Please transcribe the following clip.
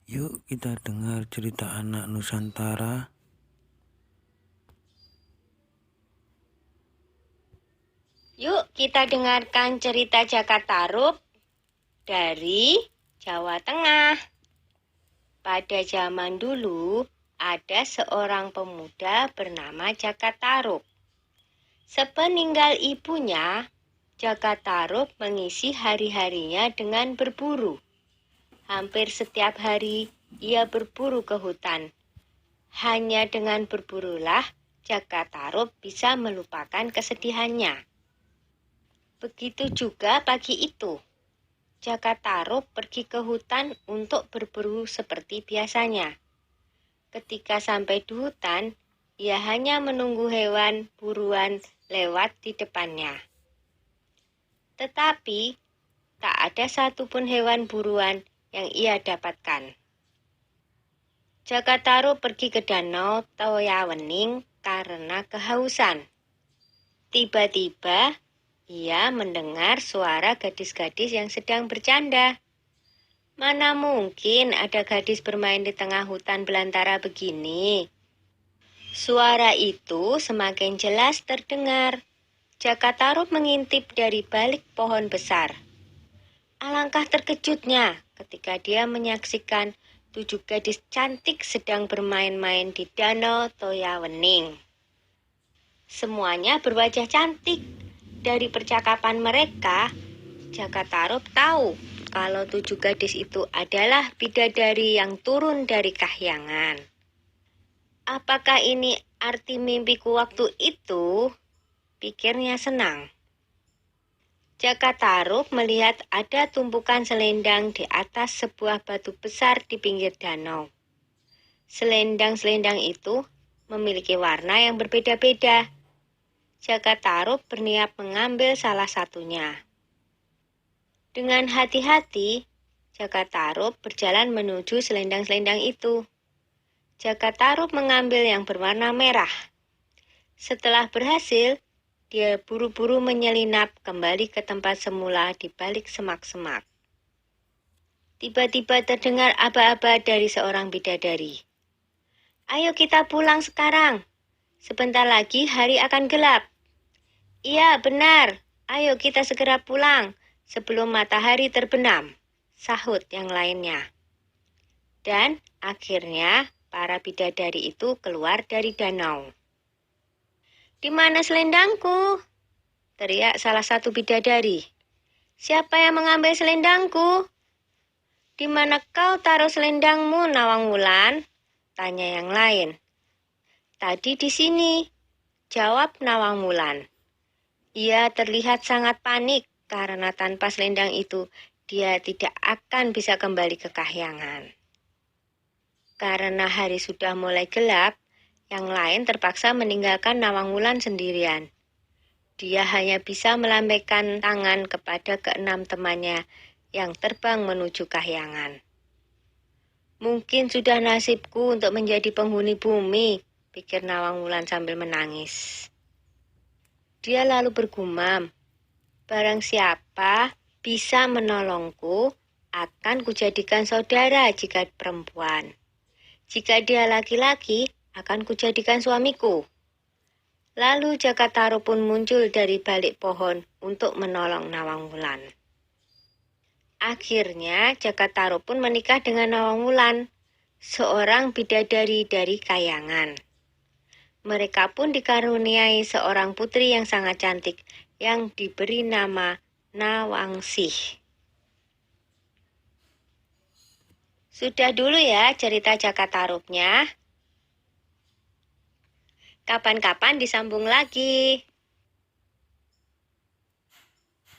Yuk kita dengar cerita anak Nusantara. Yuk kita dengarkan cerita Jaka Tarub dari Jawa Tengah. Pada zaman dulu, ada seorang pemuda bernama Jaka Tarub. Sepeninggal ibunya, Jaka Tarub mengisi hari-harinya dengan berburu. Hampir setiap hari ia berburu ke hutan. Hanya dengan berburulah Jaka Tarub bisa melupakan kesedihannya. Begitu juga pagi itu. Jaka Tarub pergi ke hutan untuk berburu seperti biasanya. Ketika sampai di hutan, ia hanya menunggu hewan buruan lewat di depannya. Tetapi, tak ada satupun hewan buruan yang ia dapatkan. Jaka Tarub pergi ke danau Toyawening karena kehausan. Tiba-tiba, ia mendengar suara gadis-gadis yang sedang bercanda. Mana mungkin ada gadis bermain di tengah hutan belantara begini? Suara itu semakin jelas terdengar. Jaka Tarub mengintip dari balik pohon besar. Alangkah terkejutnya ketika dia menyaksikan 7 gadis cantik sedang bermain-main di danau Toyawening. Semuanya berwajah cantik. Dari percakapan mereka, Jaka Tarub tahu kalau 7 gadis itu adalah bidadari yang turun dari kahyangan. Apakah ini arti mimpiku waktu itu? Pikirnya senang. Jaka Tarub melihat ada tumpukan selendang di atas sebuah batu besar di pinggir danau. Selendang-selendang itu memiliki warna yang berbeda-beda. Jaka Tarub berniat mengambil salah satunya. Dengan hati-hati, Jaka Tarub berjalan menuju selendang-selendang itu. Jaka Tarub mengambil yang berwarna merah. Setelah berhasil, dia buru-buru menyelinap kembali ke tempat semula di balik semak-semak. Tiba-tiba terdengar aba-aba dari seorang bidadari. "Ayo kita pulang sekarang. Sebentar lagi hari akan gelap." "Iya, benar. Ayo kita segera pulang sebelum matahari terbenam," sahut yang lainnya. Dan akhirnya para bidadari itu keluar dari danau. "Di mana selendangku?" teriak salah satu bidadari. "Siapa yang mengambil selendangku?" "Di mana kau taruh selendangmu, Nawang Wulan?" tanya yang lain. "Tadi di sini," jawab Nawang Wulan. Ia terlihat sangat panik karena tanpa selendang itu dia tidak akan bisa kembali ke kahyangan. Karena hari sudah mulai gelap, yang lain terpaksa meninggalkan Nawang Wulan sendirian. Dia hanya bisa melambaikan tangan kepada keenam temannya yang terbang menuju kahyangan. "Mungkin sudah nasibku untuk menjadi penghuni bumi," pikir Nawang Wulan sambil menangis. Dia lalu bergumam, "Barang siapa bisa menolongku, akan kujadikan saudara jika perempuan. Jika dia laki-laki, akan kujadikan suamiku." Lalu Jaka Tarub pun muncul dari balik pohon untuk menolong Nawang Wulan. Akhirnya Jaka Tarub pun menikah dengan Nawang Wulan, seorang bidadari dari kayangan. Mereka pun dikaruniai seorang putri yang sangat cantik yang diberi nama Nawangsih. Sudah dulu ya cerita Jaka Tarubnya. Kapan-kapan disambung lagi.